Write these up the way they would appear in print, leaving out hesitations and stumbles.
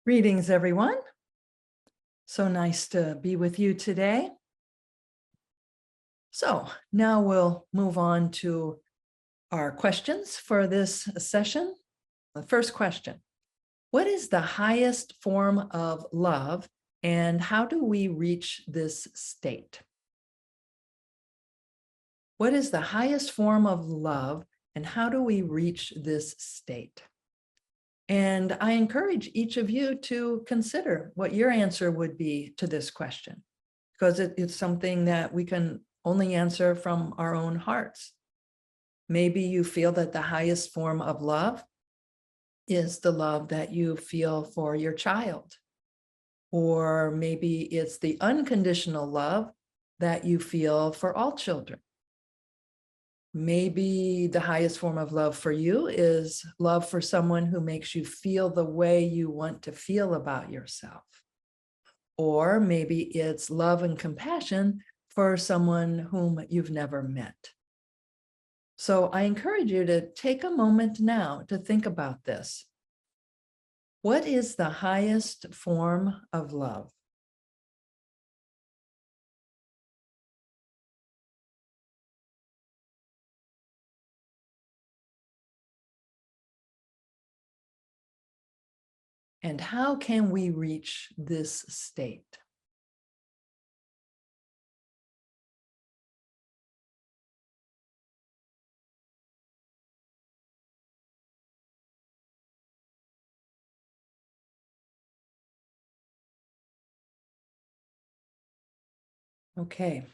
Greetings, everyone. So nice to be with you today. So now we'll move on to our questions for this session. The first question, what is the highest form of love and how do we reach this state? What is the highest form of love and how do we reach this state? And I encourage each of you to consider what your answer would be to this question, because it's something that we can only answer from our own hearts. Maybe you feel that the highest form of love is the love that you feel for your child. Or maybe it's the unconditional love that you feel for all children. Maybe the highest form of love for you is love for someone who makes you feel the way you want to feel about yourself. Or maybe it's love and compassion for someone whom you've never met. So I encourage you to take a moment now to think about this. What is the highest form of love? And how can we reach this state? Okay,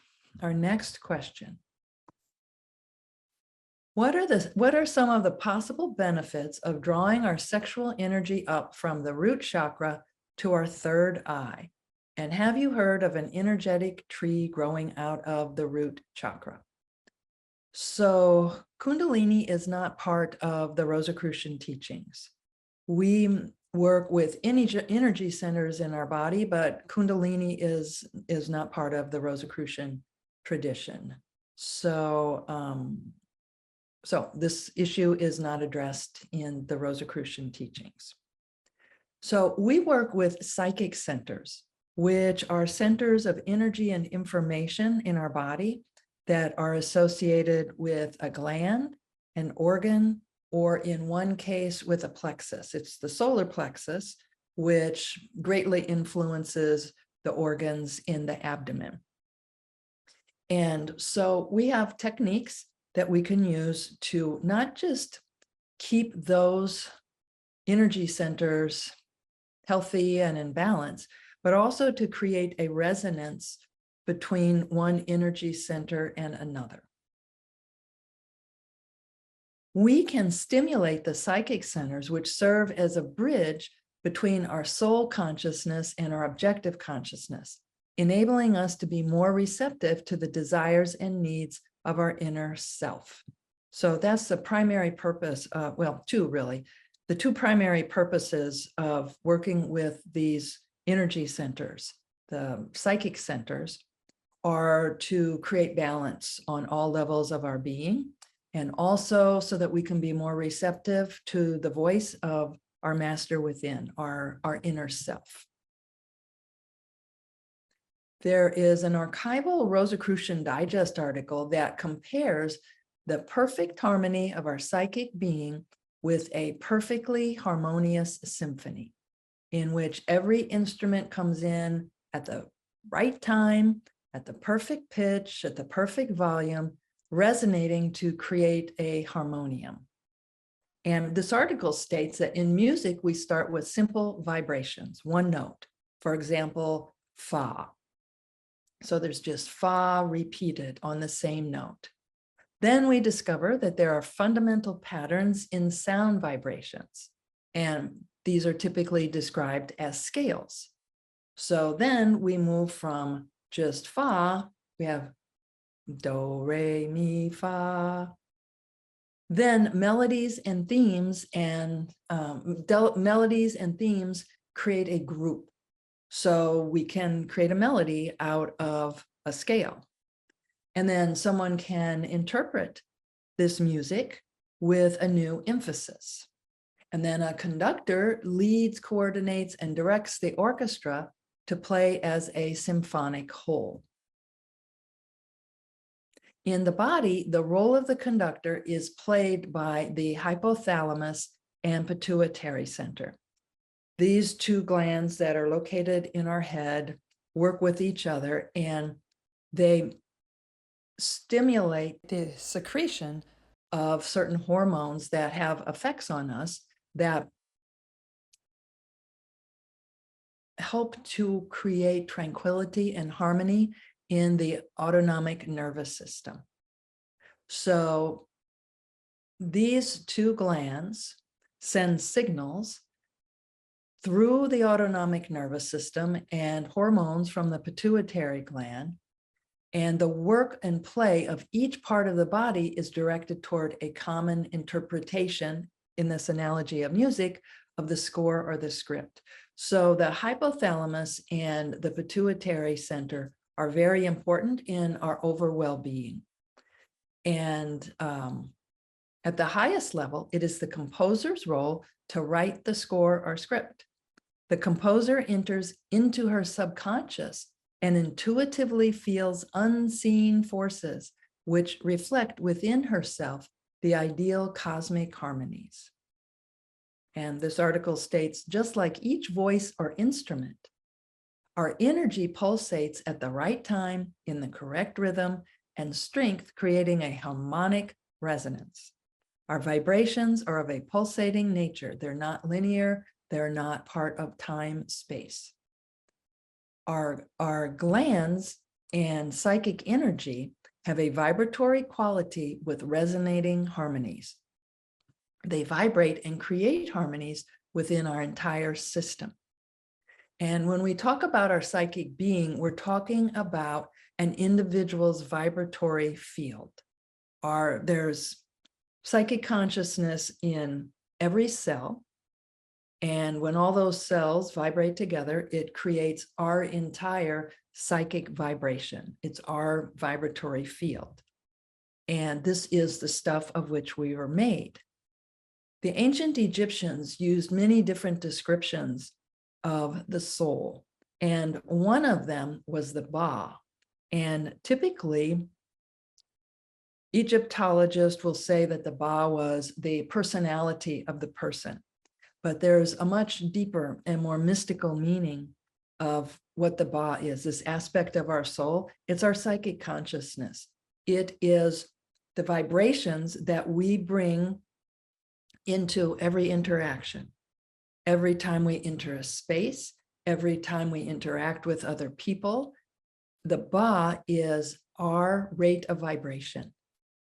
our next question. What are some of the possible benefits of drawing our sexual energy up from the root chakra to our third eye? And have you heard of an energetic tree growing out of the root chakra? So Kundalini is not part of the Rosicrucian teachings. We work with energy centers in our body, but Kundalini is not part of the Rosicrucian tradition. So this issue is not addressed in the Rosicrucian teachings. So we work with psychic centers, which are centers of energy and information in our body that are associated with a gland, an organ, or in one case with a plexus. It's the solar plexus, which greatly influences the organs in the abdomen. And so we have techniques that we can use to not just keep those energy centers healthy and in balance, but also to create a resonance between one energy center and another. We can stimulate the psychic centers, which serve as a bridge between our soul consciousness and our objective consciousness, enabling us to be more receptive to the desires and needs of our inner self. So that's the primary purpose, two really. The two primary purposes of working with these energy centers, the psychic centers, are to create balance on all levels of our being, and also so that we can be more receptive to the voice of our master within, our inner self. There is an archival Rosicrucian Digest article that compares the perfect harmony of our psychic being with a perfectly harmonious symphony, in which every instrument comes in at the right time, at the perfect pitch, at the perfect volume, resonating to create a harmonium. And this article states that in music, we start with simple vibrations, one note, for example, fa. So there's just fa repeated on the same note. Then we discover that there are fundamental patterns in sound vibrations, and these are typically described as scales. So then we move from just fa, we have do, re, mi, fa. Then melodies and themes create a group. So we can create a melody out of a scale. And then someone can interpret this music with a new emphasis. And then a conductor leads, coordinates, and directs the orchestra to play as a symphonic whole. In the body, the role of the conductor is played by the hypothalamus and pituitary center. These two glands that are located in our head work with each other, and they stimulate the secretion of certain hormones that have effects on us that help to create tranquility and harmony in the autonomic nervous system. So these two glands send signals through the autonomic nervous system and hormones from the pituitary gland. And the work and play of each part of the body is directed toward a common interpretation, in this analogy of music, of the score or the script. So the hypothalamus and the pituitary center are very important in our overall well-being. And at the highest level, it is the composer's role to write the score or script. The composer enters into her subconscious and intuitively feels unseen forces which reflect within herself the ideal cosmic harmonies. And this article states, just like each voice or instrument, our energy pulsates at the right time in the correct rhythm and strength, creating a harmonic resonance. Our vibrations are of a pulsating nature. They're not linear. They're not part of time, space. Our glands and psychic energy have a vibratory quality with resonating harmonies. They vibrate and create harmonies within our entire system. And when we talk about our psychic being, we're talking about an individual's vibratory field. There's psychic consciousness in every cell. And when all those cells vibrate together, it creates our entire psychic vibration. It's our vibratory field. And this is the stuff of which we were made. The ancient Egyptians used many different descriptions of the soul, and one of them was the Ba. And typically, Egyptologists will say that the Ba was the personality of the person. But there's a much deeper and more mystical meaning of what the Ba is, this aspect of our soul. It's our psychic consciousness. It is the vibrations that we bring into every interaction. Every time we enter a space, every time we interact with other people, the Ba is our rate of vibration.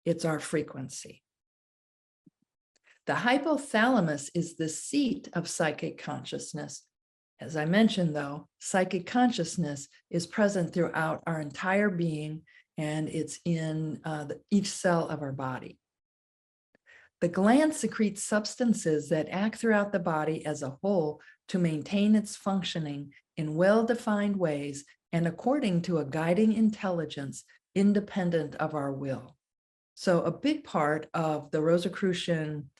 It's our frequency. The hypothalamus is the seat of psychic consciousness. As I mentioned, though, psychic consciousness is present throughout our entire being, and it's in each cell of our body. The gland secretes substances that act throughout the body as a whole to maintain its functioning in well-defined ways and according to a guiding intelligence independent of our will. So a big part of the Rosicrucian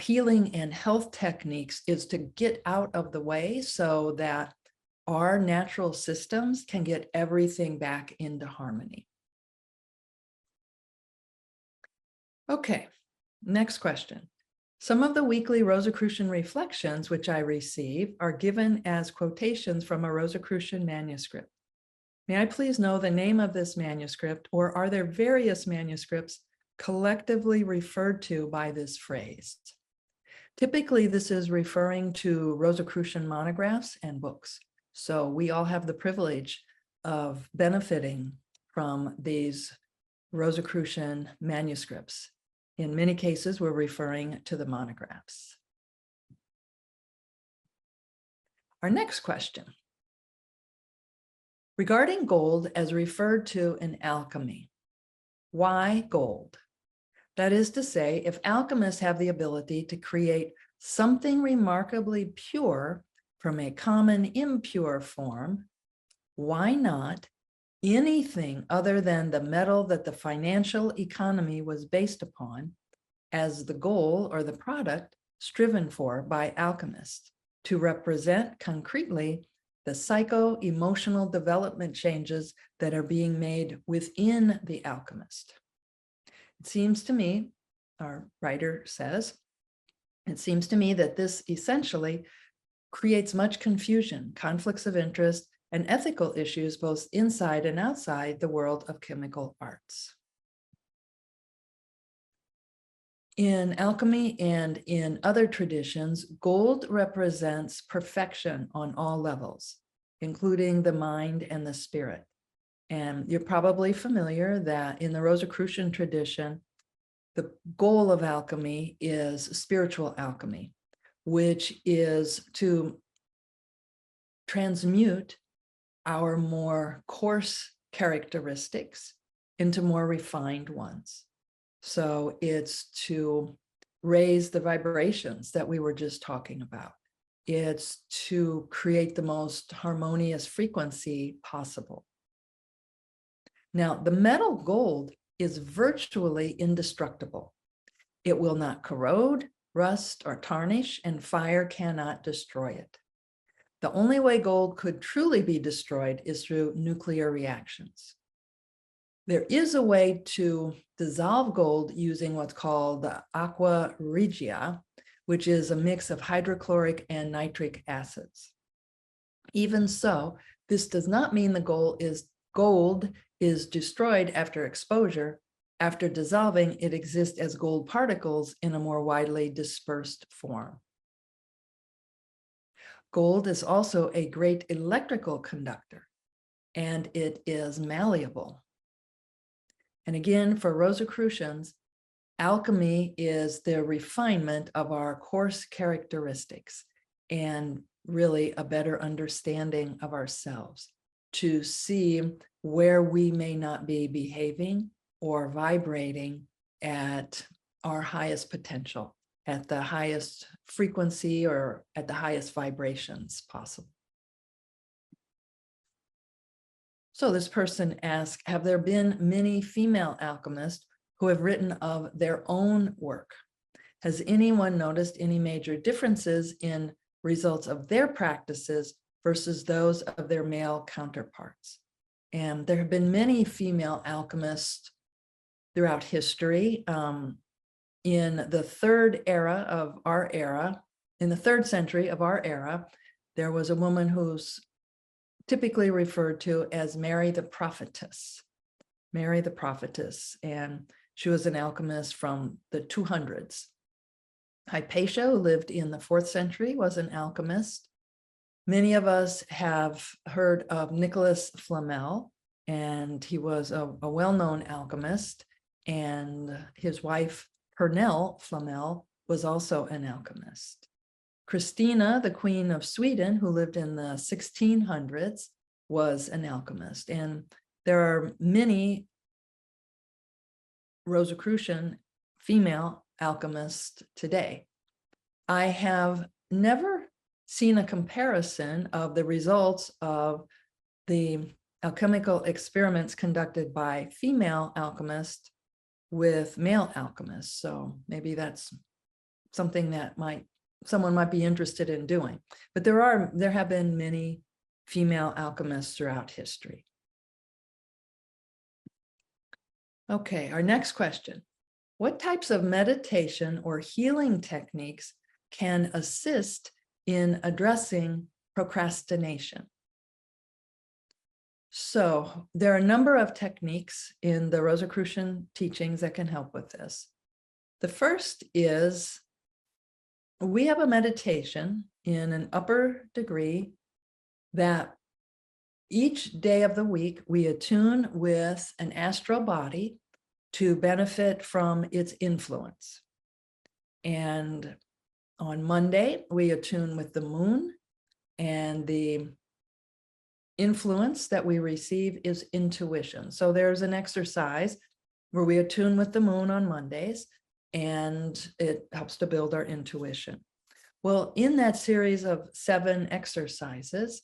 healing and health techniques is to get out of the way so that our natural systems can get everything back into harmony. Okay, next question. Some of the weekly Rosicrucian reflections which I receive are given as quotations from a Rosicrucian manuscript. May I please know the name of this manuscript, or are there various manuscripts collectively referred to by this phrase? Typically, this is referring to Rosicrucian monographs and books. So we all have the privilege of benefiting from these Rosicrucian manuscripts. In many cases, we're referring to the monographs. Our next question. Regarding gold as referred to in alchemy, why gold? That is to say, if alchemists have the ability to create something remarkably pure from a common impure form, why not anything other than the metal that the financial economy was based upon as the goal or the product striven for by alchemists to represent concretely the psycho-emotional development changes that are being made within the alchemist. It seems to me, our writer says, it seems to me that this essentially creates much confusion, conflicts of interest, and ethical issues both inside and outside the world of chemical arts. In alchemy and in other traditions, gold represents perfection on all levels, including the mind and the spirit. And you're probably familiar that in the Rosicrucian tradition, the goal of alchemy is spiritual alchemy, which is to transmute our more coarse characteristics into more refined ones. So it's to raise the vibrations that we were just talking about. It's to create the most harmonious frequency possible. Now, the metal gold is virtually indestructible. It will not corrode, rust, or tarnish, and fire cannot destroy it. The only way gold could truly be destroyed is through nuclear reactions. There is a way to dissolve gold using what's called the aqua regia, which is a mix of hydrochloric and nitric acids. Even so, this does not mean the gold is destroyed after exposure. After dissolving, it exists as gold particles in a more widely dispersed form. Gold is also a great electrical conductor, and it is malleable. And again, for Rosicrucians, alchemy is the refinement of our coarse characteristics and really a better understanding of ourselves, to see where we may not be behaving or vibrating at our highest potential, at the highest frequency or at the highest vibrations possible. So this person asks, have there been many female alchemists who have written of their own work? Has anyone noticed any major differences in results of their practices versus those of their male counterparts? And there have been many female alchemists throughout history. In the third era of our era, in the 3rd century of our era, there was a woman who's typically referred to as Mary the Prophetess. Mary the Prophetess, and she was an alchemist from the 200s. Hypatia, who lived in the 4th century, was an alchemist. Many of us have heard of Nicholas Flamel, and he was a well-known alchemist, and his wife, Pernille Flamel, was also an alchemist. Christina, the Queen of Sweden, who lived in the 1600s, was an alchemist. And there are many Rosicrucian female alchemists today. I have never seen a comparison of the results of the alchemical experiments conducted by female alchemists with male alchemists. So maybe that's something that someone might be interested in doing. But there have been many female alchemists throughout history. Okay, our next question. What types of meditation or healing techniques can assist in addressing procrastination? So there are a number of techniques in the Rosicrucian teachings that can help with this. The first is we have a meditation in an upper degree that each day of the week we attune with an astral body to benefit from its influence. And on Monday, we attune with the moon, and the influence that we receive is intuition. So there's an exercise where we attune with the moon on Mondays, and it helps to build our intuition. Well, in that series of 7 exercises,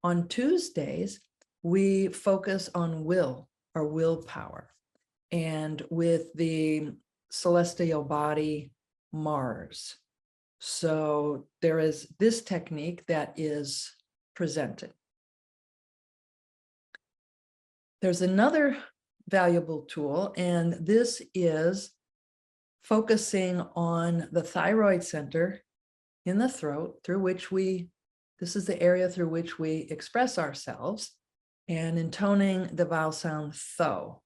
on Tuesdays, we focus on will or willpower, and with the celestial body Mars. So there is this technique that is presented. There's another valuable tool, and this is focusing on the thyroid center in the throat, through which this is the area through which we express ourselves, and intoning the vowel sound tho.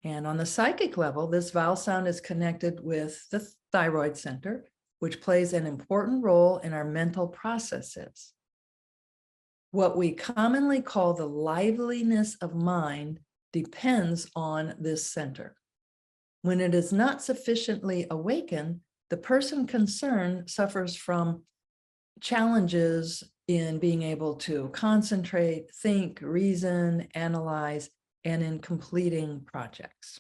And on the psychic level, this vowel sound is connected with the thyroid center, which plays an important role in our mental processes. What we commonly call the liveliness of mind depends on this center. When it is not sufficiently awakened, the person concerned suffers from challenges in being able to concentrate, think, reason, analyze, and in completing projects.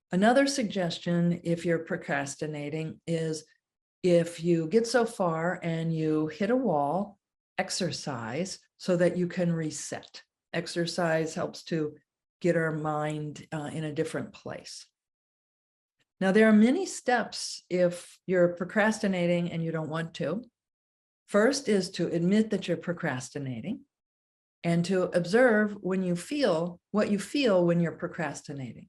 Another suggestion, if you're procrastinating, is if you get so far and you hit a wall, exercise so that you can reset. Exercise helps to get our mind in a different place. Now, there are many steps if you're procrastinating and you don't want to. First is to admit that you're procrastinating and to observe what you feel when you're procrastinating.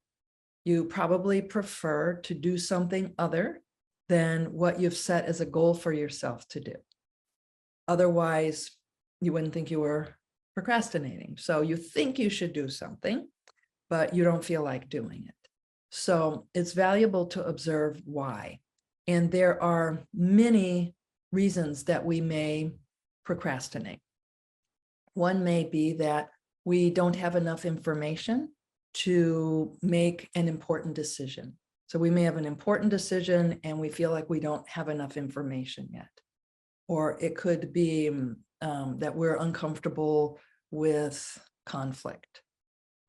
You probably prefer to do something other than what you've set as a goal for yourself to do. Otherwise, you wouldn't think you were procrastinating. So you think you should do something, but you don't feel like doing it. So it's valuable to observe why. And there are many reasons that we may procrastinate. One may be that we don't have enough information to make an important decision. So we may have an important decision and we feel like we don't have enough information yet. Or it could be that we're uncomfortable with conflict.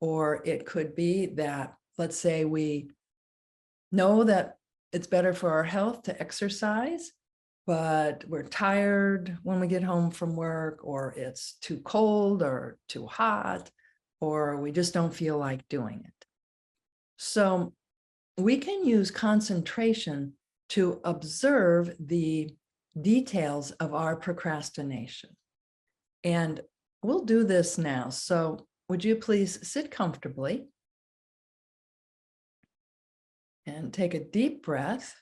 Or it could be that, let's say we know that it's better for our health to exercise, but we're tired when we get home from work, or it's too cold or too hot, or we just don't feel like doing it. So we can use concentration to observe the details of our procrastination. And we'll do this now. So would you please sit comfortably and take a deep breath.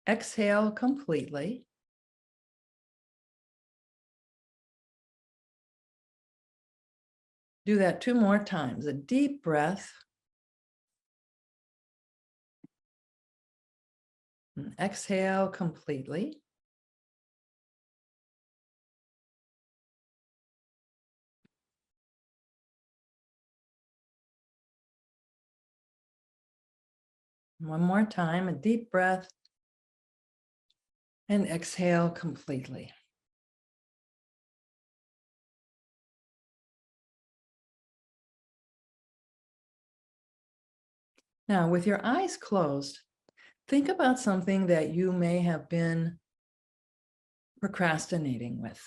Exhale completely. Do that 2 more times. A deep breath. And exhale completely. One more time, a deep breath. And exhale completely. Now, with your eyes closed, think about something that you may have been procrastinating with.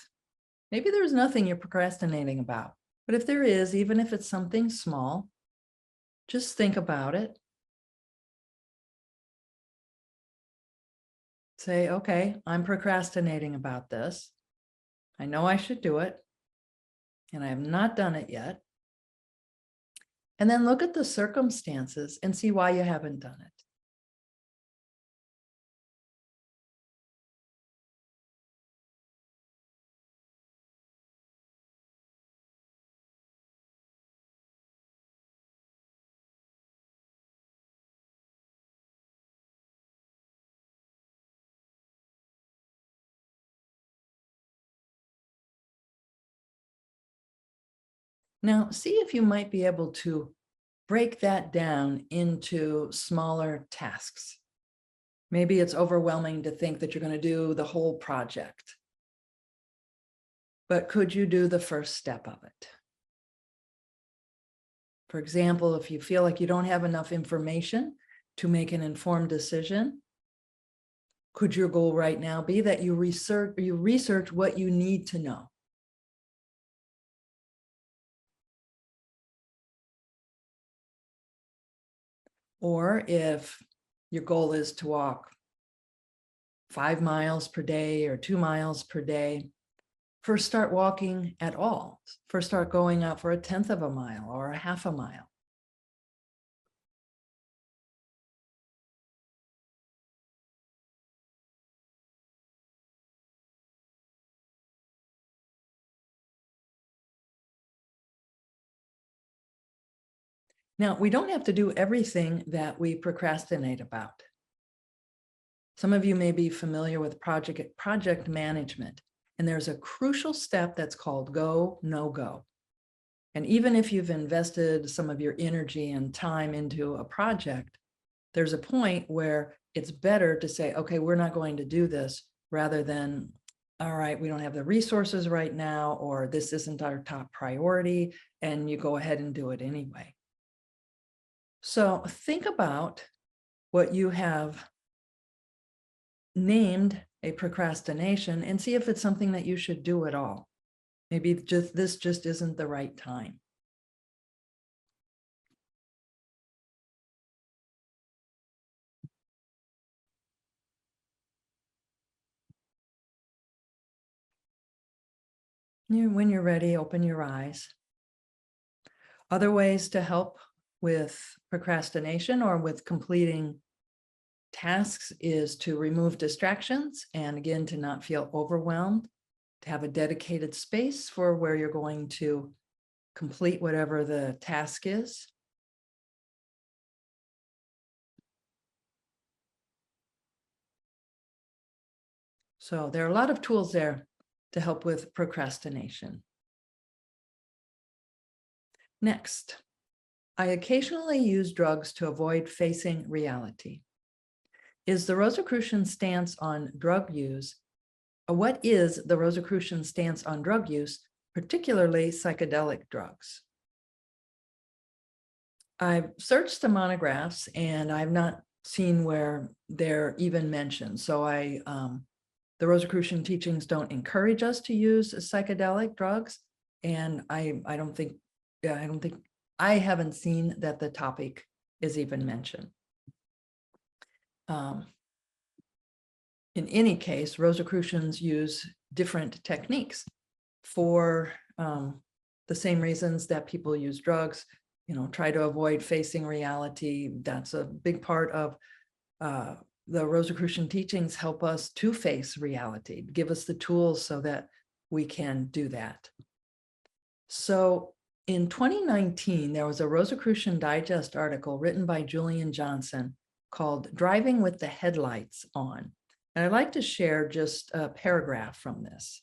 Maybe there's nothing you're procrastinating about, but if there is, even if it's something small, just think about it. Say, okay, I'm procrastinating about this. I know I should do it, and I have not done it yet. And then look at the circumstances and see why you haven't done it. Now, see if you might be able to break that down into smaller tasks. Maybe it's overwhelming to think that you're going to do the whole project. But could you do the first step of it? For example, if you feel like you don't have enough information to make an informed decision, could your goal right now be that you research what you need to know? Or if your goal is to walk 5 miles per day or 2 miles per day, first start walking at all. First start going out for 1/10 of a mile or a 1/2 a mile. Now, we don't have to do everything that we procrastinate about. Some of you may be familiar with project management, and there's a crucial step that's called go, no go. And even if you've invested some of your energy and time into a project, there's a point where it's better to say, okay, we're not going to do this, rather than, all right, we don't have the resources right now, or this isn't our top priority, and you go ahead and do it anyway. So think about what you have named a procrastination and see if it's something that you should do at all. Maybe this just isn't the right time. When you're ready, open your eyes. Other ways to help with procrastination or with completing tasks is to remove distractions, and again, to not feel overwhelmed, to have a dedicated space for where you're going to complete whatever the task is. So there are a lot of tools there to help with procrastination. Next, I occasionally use drugs to avoid facing reality. Is the Rosicrucian stance on drug use? What is the Rosicrucian stance on drug use, particularly psychedelic drugs? I've searched the monographs and I've not seen where they're even mentioned. So the Rosicrucian teachings don't encourage us to use psychedelic drugs, and I haven't seen that the topic is even mentioned. In any case, Rosicrucians use different techniques for the same reasons that people use drugs. Try to avoid facing reality. That's a big part of the Rosicrucian teachings. Help us to face reality, give us the tools so that we can do that. So in 2019, there was a Rosicrucian Digest article written by Julian Johnson called "Driving with the Headlights On." And I'd like to share just a paragraph from this.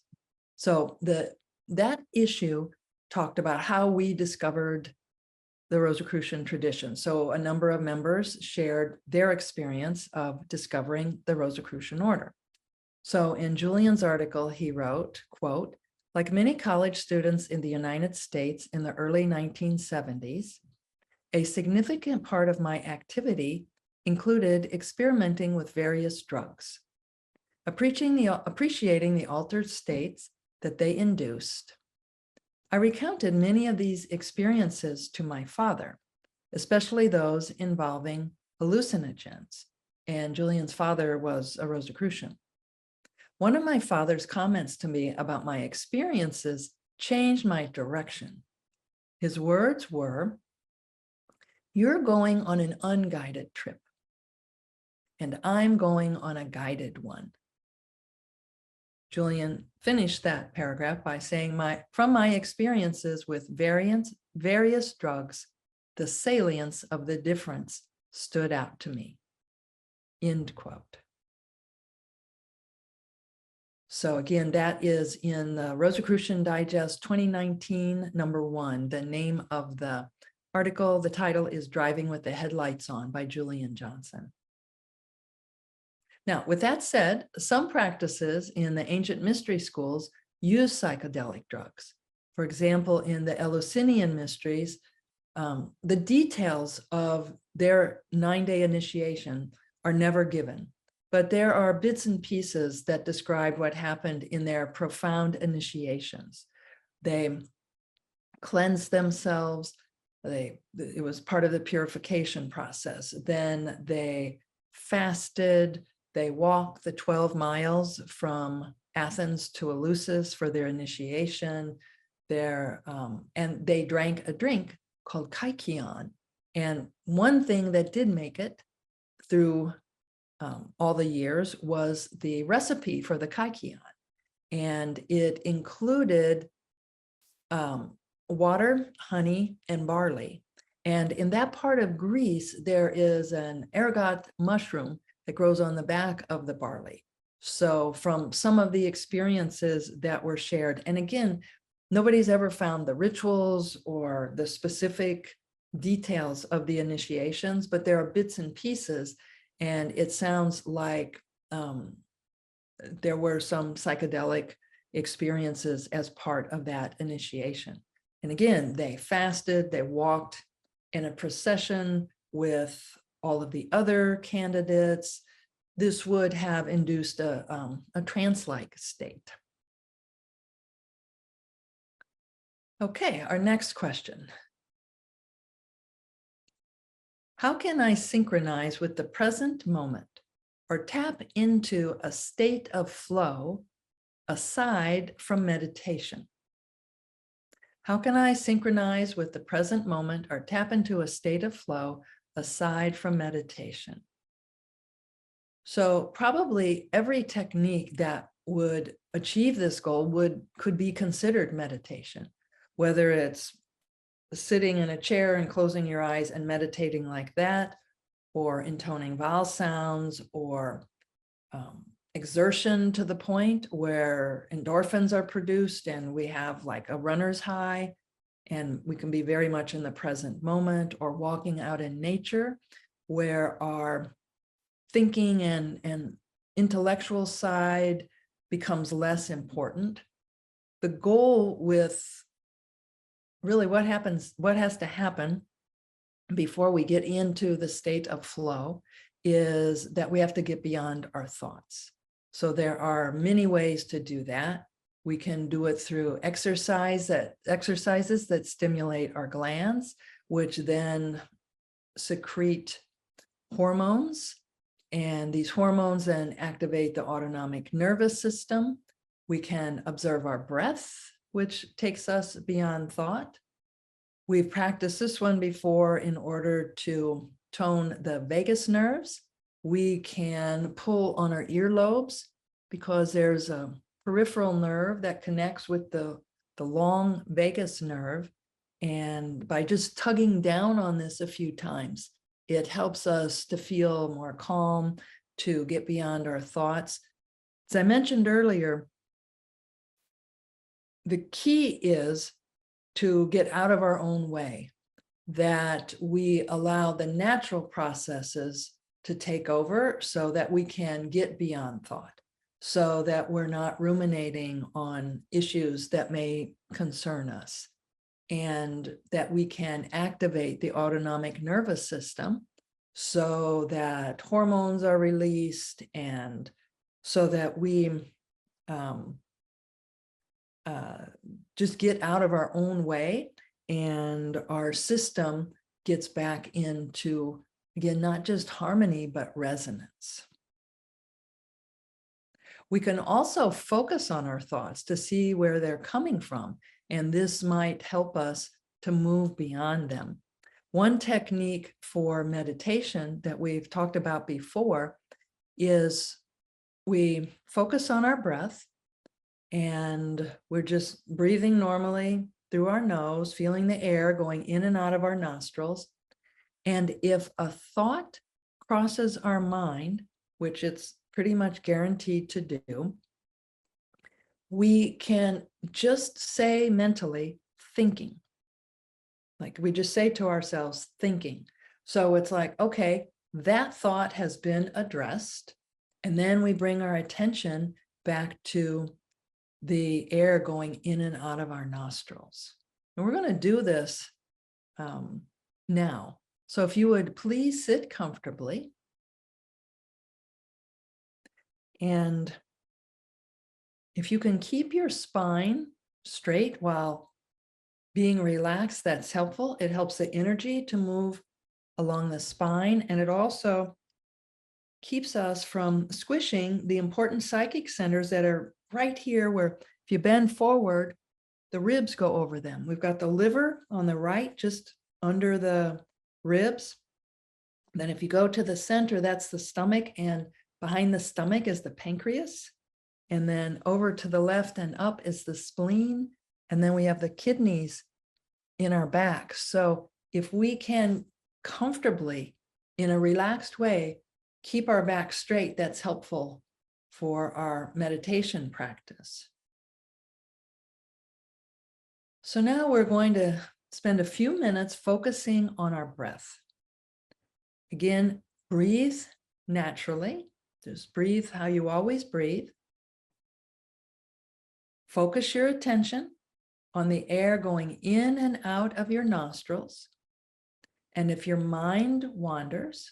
So that issue talked about how we discovered the Rosicrucian tradition. So a number of members shared their experience of discovering the Rosicrucian order. So in Julian's article, he wrote, quote, "Like many college students in the United States in the early 1970s, a significant part of my activity included experimenting with various drugs, appreciating the altered states that they induced. I recounted many of these experiences to my father, especially those involving hallucinogens." And Julian's father was a Rosicrucian. "One of my father's comments to me about my experiences changed my direction. His words were, 'You're going on an unguided trip, and I'm going on a guided one.'" Julian finished that paragraph by saying, "From my experiences with various drugs, the salience of the difference stood out to me." End quote. So again, that is in the Rosicrucian Digest 2019, number 1. The name of the article, the title is "Driving with the Headlights On" by Julian Johnson. Now, with that said, some practices in the ancient mystery schools use psychedelic drugs. For example, in the Eleusinian mysteries, the details of their 9-day initiation are never given, but there are bits and pieces that describe what happened in their profound initiations. They cleansed themselves. It was part of the purification process. Then they fasted. They walked the 12 miles from Athens to Eleusis for their initiation. And they drank a drink called kykeon. And one thing that did make it through all the years was the recipe for the kykeon. And it included water, honey, and barley. And in that part of Greece, there is an ergot mushroom that grows on the back of the barley. So from some of the experiences that were shared, and again, nobody's ever found the rituals or the specific details of the initiations, but there are bits and pieces, and it sounds like there were some psychedelic experiences as part of that initiation. And again, they fasted, they walked in a procession with all of the other candidates. This would have induced a trance-like state. Okay, our next question. How can I synchronize with the present moment or tap into a state of flow aside from meditation? How can I synchronize with the present moment or tap into a state of flow aside from meditation? So probably every technique that would achieve this goal could be considered meditation, whether it's sitting in a chair and closing your eyes and meditating like that, or intoning vowel sounds, or exertion to the point where endorphins are produced and we have like a runner's high and we can be very much in the present moment, or walking out in nature where our thinking and intellectual side becomes less important. The goal with really what has to happen before we get into the state of flow is that we have to get beyond our thoughts. So there are many ways to do that. We can do it through exercises that stimulate our glands, which then secrete hormones. And these hormones then activate the autonomic nervous system. We can observe our breath, which takes us beyond thought. We've practiced this one before in order to tone the vagus nerves. We can pull on our earlobes because there's a peripheral nerve that connects with the long vagus nerve. And by just tugging down on this a few times, it helps us to feel more calm, to get beyond our thoughts. As I mentioned earlier, the key is to get out of our own way, that we allow the natural processes to take over so that we can get beyond thought, so that we're not ruminating on issues that may concern us, and that we can activate the autonomic nervous system so that hormones are released, and so that we just get out of our own way and our system gets back into, again, not just harmony, but resonance. We can also focus on our thoughts to see where they're coming from, and this might help us to move beyond them. One technique for meditation that we've talked about before is we focus on our breath, and we're just breathing normally through our nose, feeling the air going in and out of our nostrils. And if a thought crosses our mind, which it's pretty much guaranteed to do, we can just say mentally, thinking. Like we just say to ourselves, thinking. So it's like, okay, that thought has been addressed. And then we bring our attention back to the air going in and out of our nostrils. And we're going to do this now. So if you would please sit comfortably. And if you can keep your spine straight while being relaxed, that's helpful. It helps the energy to move along the spine, and it also keeps us from squishing the important psychic centers that are right here, where if you bend forward, the ribs go over them. We've got the liver on the right, just under the ribs. Then if you go to the center, that's the stomach, and behind the stomach is the pancreas. And then over to the left and up is the spleen. And then we have the kidneys in our back. So if we can comfortably, in a relaxed way, keep our back straight, that's helpful for our meditation practice. So now we're going to spend a few minutes focusing on our breath. Again, breathe naturally. Just breathe how you always breathe. Focus your attention on the air going in and out of your nostrils. And if your mind wanders,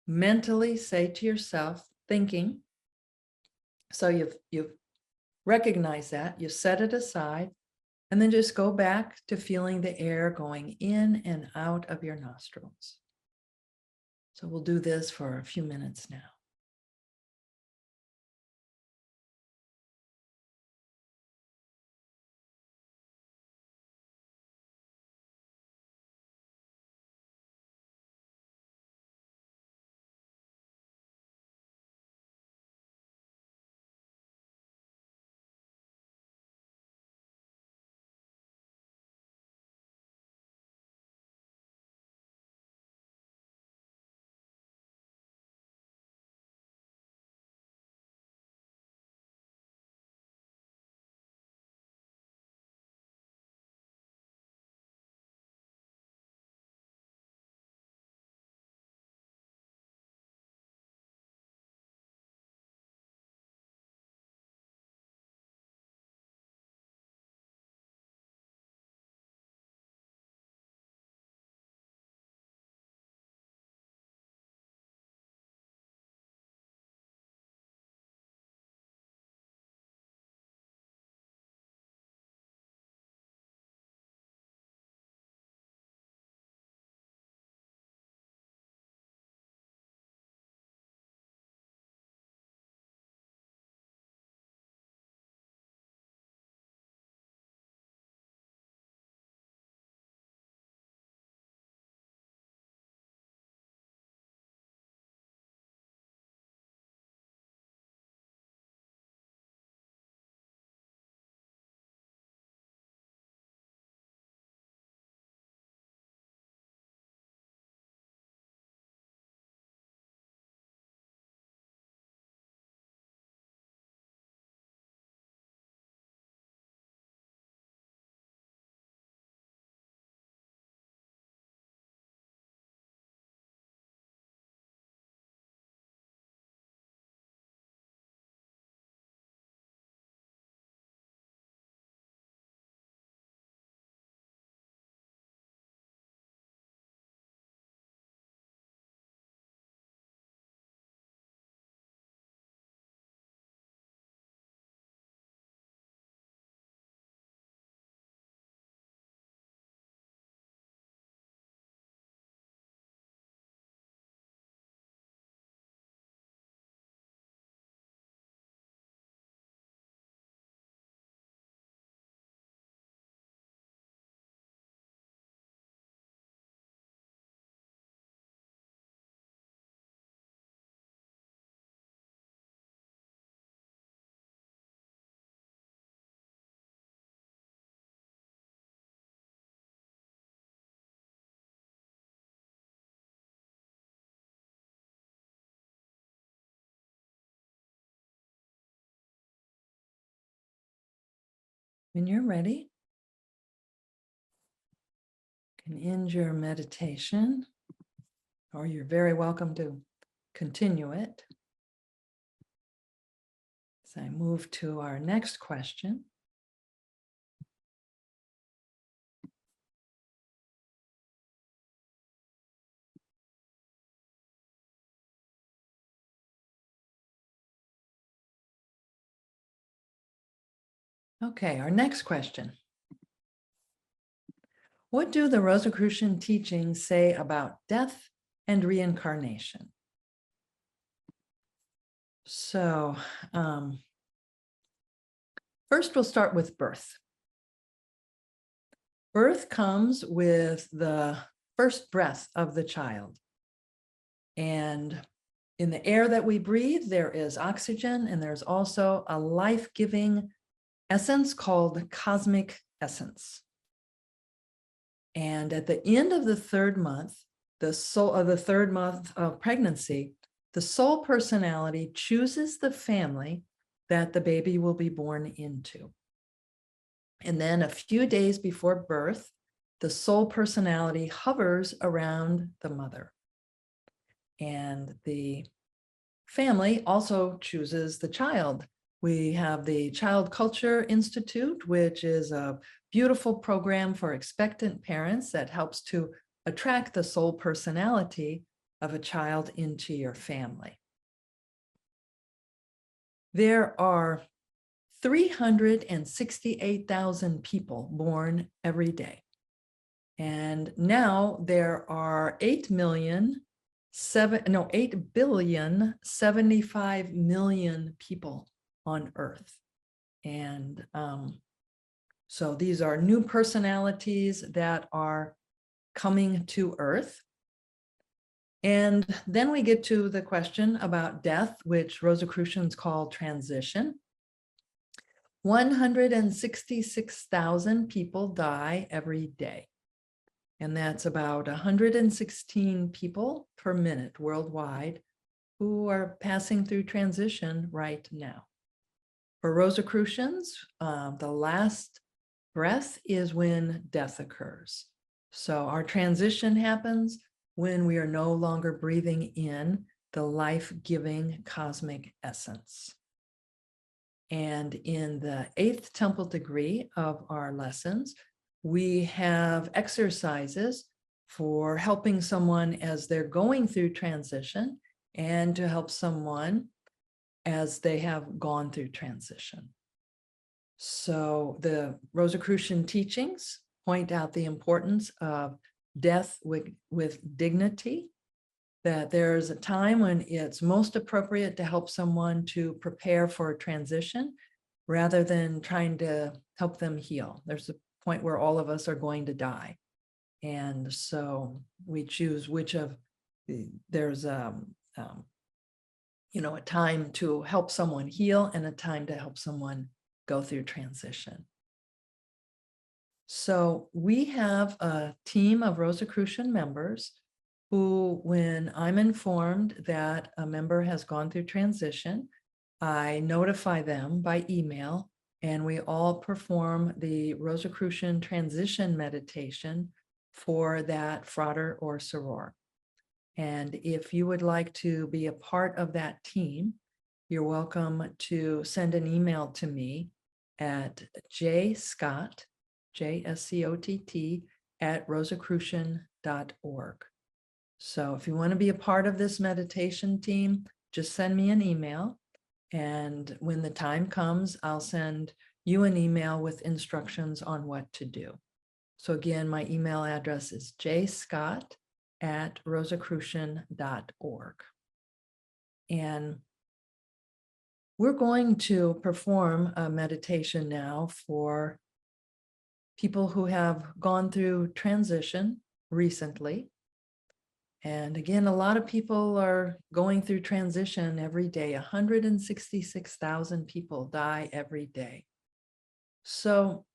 mentally say to yourself, thinking, so you've recognized that, you set it aside, and then just go back to feeling the air going in and out of your nostrils. So we'll do this for a few minutes now. When you're ready, you can end your meditation, or you're very welcome to continue it. As I move to our next question. Okay, our next question. What do the Rosicrucian teachings say about death and reincarnation? So first we'll start with birth. Birth comes with the first breath of the child. And in the air that we breathe, there is oxygen, and there's also a life-giving essence called cosmic essence. And at the end of the third month, the third month of pregnancy, the soul personality chooses the family that the baby will be born into. And then a few days before birth, the soul personality hovers around the mother. And the family also chooses the child. We have the Child Culture Institute, which is a beautiful program for expectant parents that helps to attract the soul personality of a child into your family. There are 368,000 people born every day. And now there are 8,075,000,000 people on Earth. And so these are new personalities that are coming to Earth. And then we get to the question about death, which Rosicrucians call transition. 166,000 people die every day. And that's about 116 people per minute worldwide who are passing through transition right now. For Rosicrucians, the last breath is when death occurs. So our transition happens when we are no longer breathing in the life-giving cosmic essence. And in the 8th temple degree of our lessons, we have exercises for helping someone as they're going through transition and to help someone as they have gone through transition. So the Rosicrucian teachings point out the importance of death with dignity, that there's a time when it's most appropriate to help someone to prepare for a transition rather than trying to help them heal. There's a point where all of us are going to die. And so we choose which of there's a time to help someone heal and a time to help someone go through transition. So we have a team of Rosicrucian members who, when I'm informed that a member has gone through transition, I notify them by email, and we all perform the Rosicrucian transition meditation for that frater or soror. And if you would like to be a part of that team, you're welcome to send an email to me at jscott, JSCOTT, at rosicrucian.org. So if you want to be a part of this meditation team, just send me an email. And when the time comes, I'll send you an email with instructions on what to do. So again, my email address is jscott@rosicrucian.org. And we're going to perform a meditation now for people who have gone through transition recently. And again, a lot of people are going through transition every day. 166,000 people die every day. So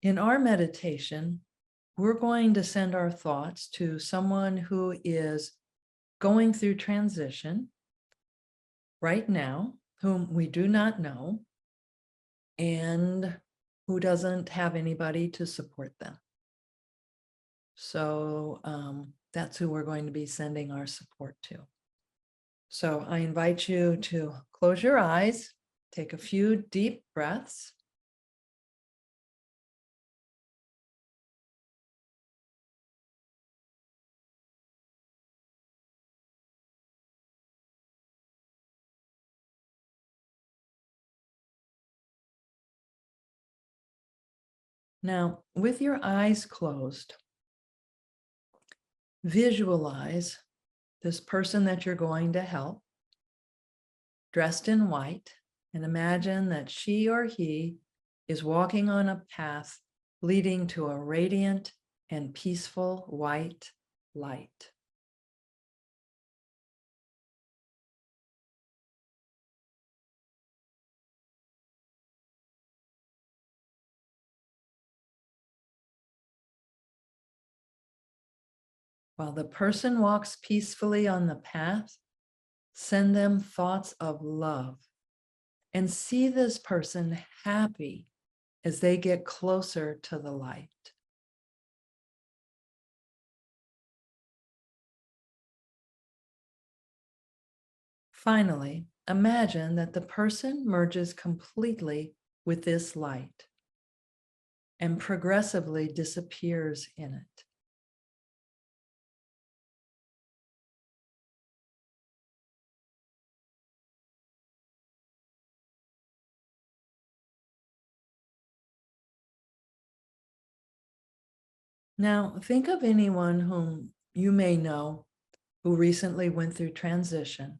in our meditation, we're going to send our thoughts to someone who is going through transition right now, whom we do not know, and who doesn't have anybody to support them. So that's who we're going to be sending our support to. So I invite you to close your eyes, take a few deep breaths. Now, with your eyes closed, visualize this person that you're going to help dressed in white, and imagine that she or he is walking on a path leading to a radiant and peaceful white light. While the person walks peacefully on the path, send them thoughts of love and see this person happy as they get closer to the light. Finally, imagine that the person merges completely with this light and progressively disappears in it. Now, think of anyone whom you may know who recently went through transition.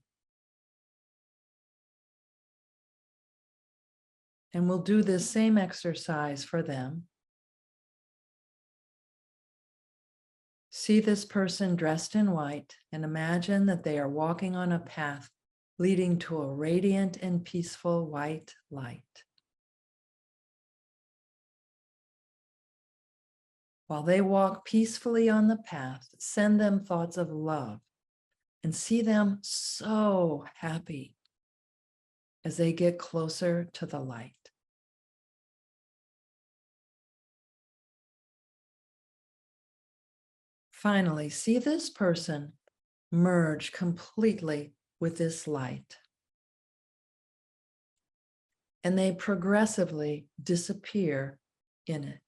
And we'll do this same exercise for them. See this person dressed in white and imagine that they are walking on a path leading to a radiant and peaceful white light. While they walk peacefully on the path, send them thoughts of love and see them so happy as they get closer to the light. Finally, see this person merge completely with this light. And they progressively disappear in it.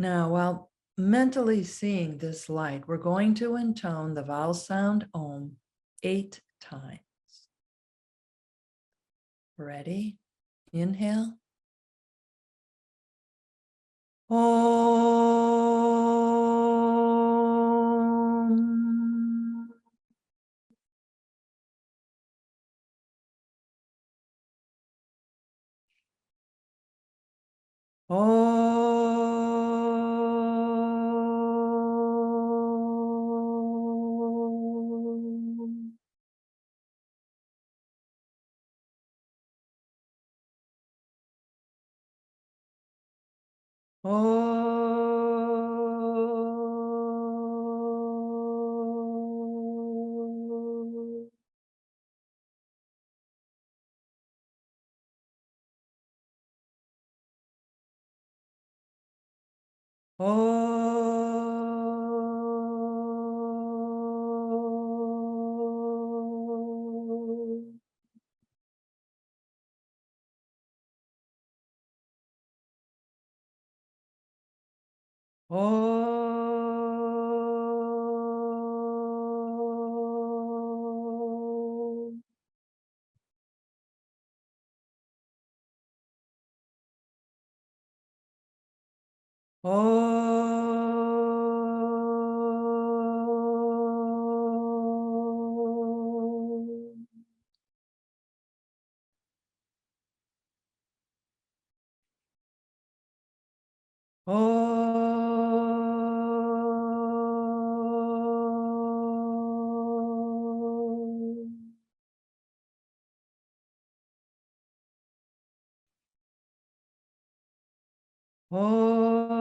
Now, while mentally seeing this light, we're going to intone the vowel sound Om 8 times. Ready? Inhale. Om. Om. Om. Om. Om. Om. Om. Om.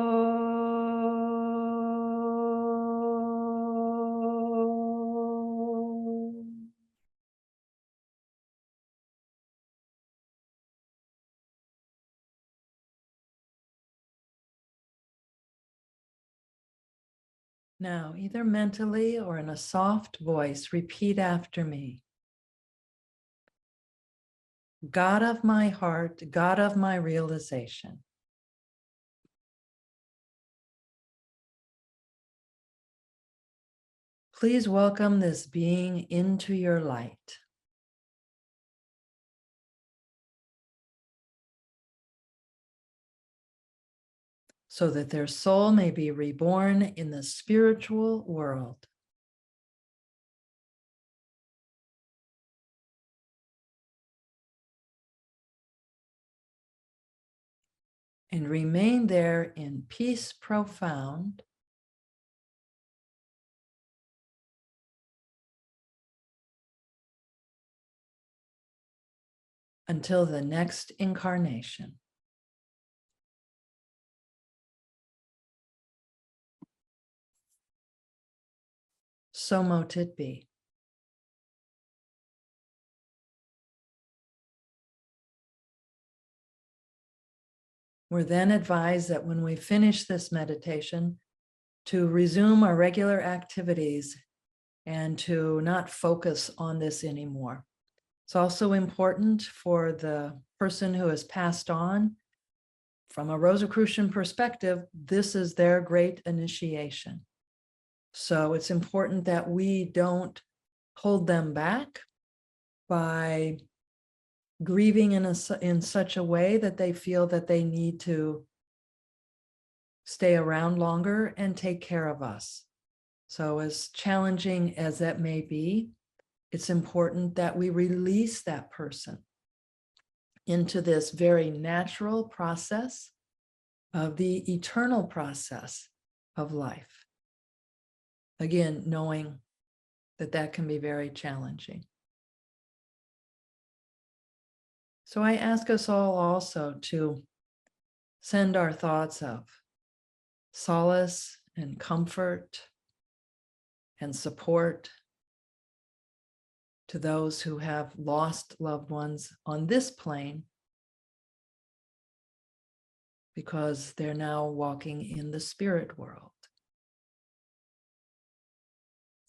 Now, either mentally or in a soft voice, repeat after me. God of my heart, God of my realization. Please welcome this being into your light. so that their soul may be reborn in the spiritual world. And remain there in peace profound until the next incarnation. So mote it be. We're then advised that when we finish this meditation, to resume our regular activities and to not focus on this anymore. It's also important for the person who has passed on. From a Rosicrucian perspective, this is their great initiation. So it's important that we don't hold them back by grieving in such a way that they feel that they need to stay around longer and take care of us. So as challenging as that may be, it's important that we release that person into this very natural process of the eternal process of life. Again, knowing that that can be very challenging. So I ask us all also to send our thoughts of solace and comfort and support to those who have lost loved ones on this plane, because they're now walking in the spirit world.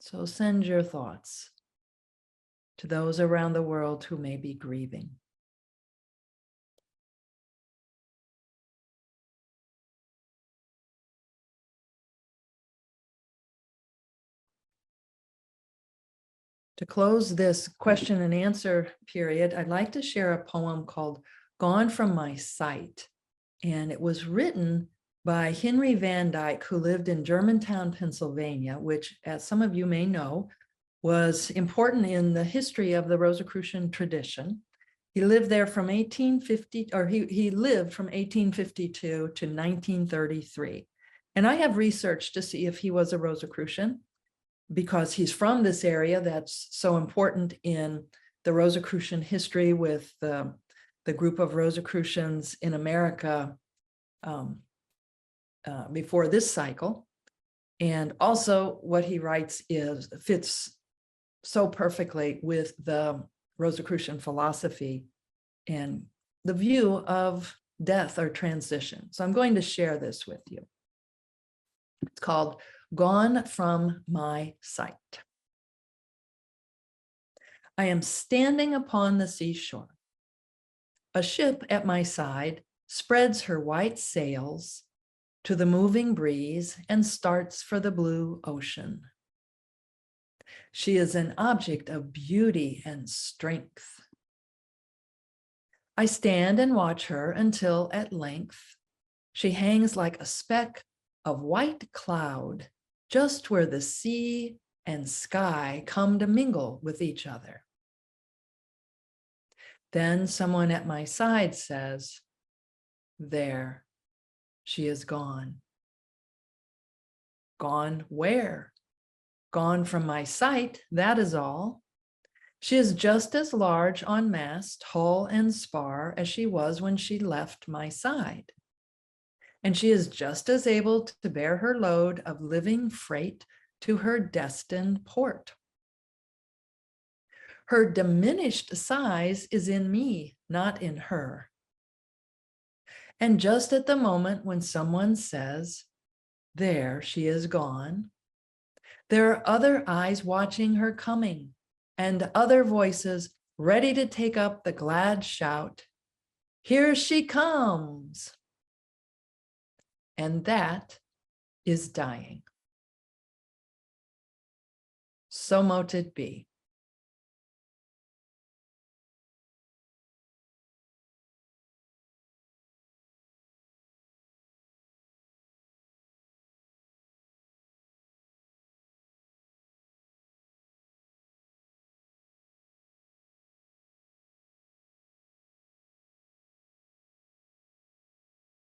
So send your thoughts to those around the world who may be grieving. To close this question and answer period, I'd like to share a poem called Gone from My Sight. And it was written by Henry Van Dyke, who lived in Germantown, Pennsylvania, which, as some of you may know, was important in the history of the Rosicrucian tradition. He lived there from 1850, or he lived from 1852 to 1933. And I have researched to see if he was a Rosicrucian, because he's from this area that's so important in the Rosicrucian history with the group of Rosicrucians in America before this cycle. And also what he writes fits so perfectly with the Rosicrucian philosophy and the view of death or transition. So I'm going to share this with you. It's called Gone from My Sight. I am standing upon the seashore. A ship at my side spreads her white sails to the moving breeze and starts for the blue ocean. She is an object of beauty and strength. I stand and watch her until at length she hangs like a speck of white cloud just where the sea and sky come to mingle with each other. Then someone at my side says, "There, she is gone." Gone where? Gone from my sight, that is all. She is just as large on mast, hull, and spar as she was when she left my side. And she is just as able to bear her load of living freight to her destined port. Her diminished size is in me, not in her. And just at the moment when someone says, "There, she is gone," there are other eyes watching her coming and other voices ready to take up the glad shout, "Here she comes." And that is dying. So mote it be.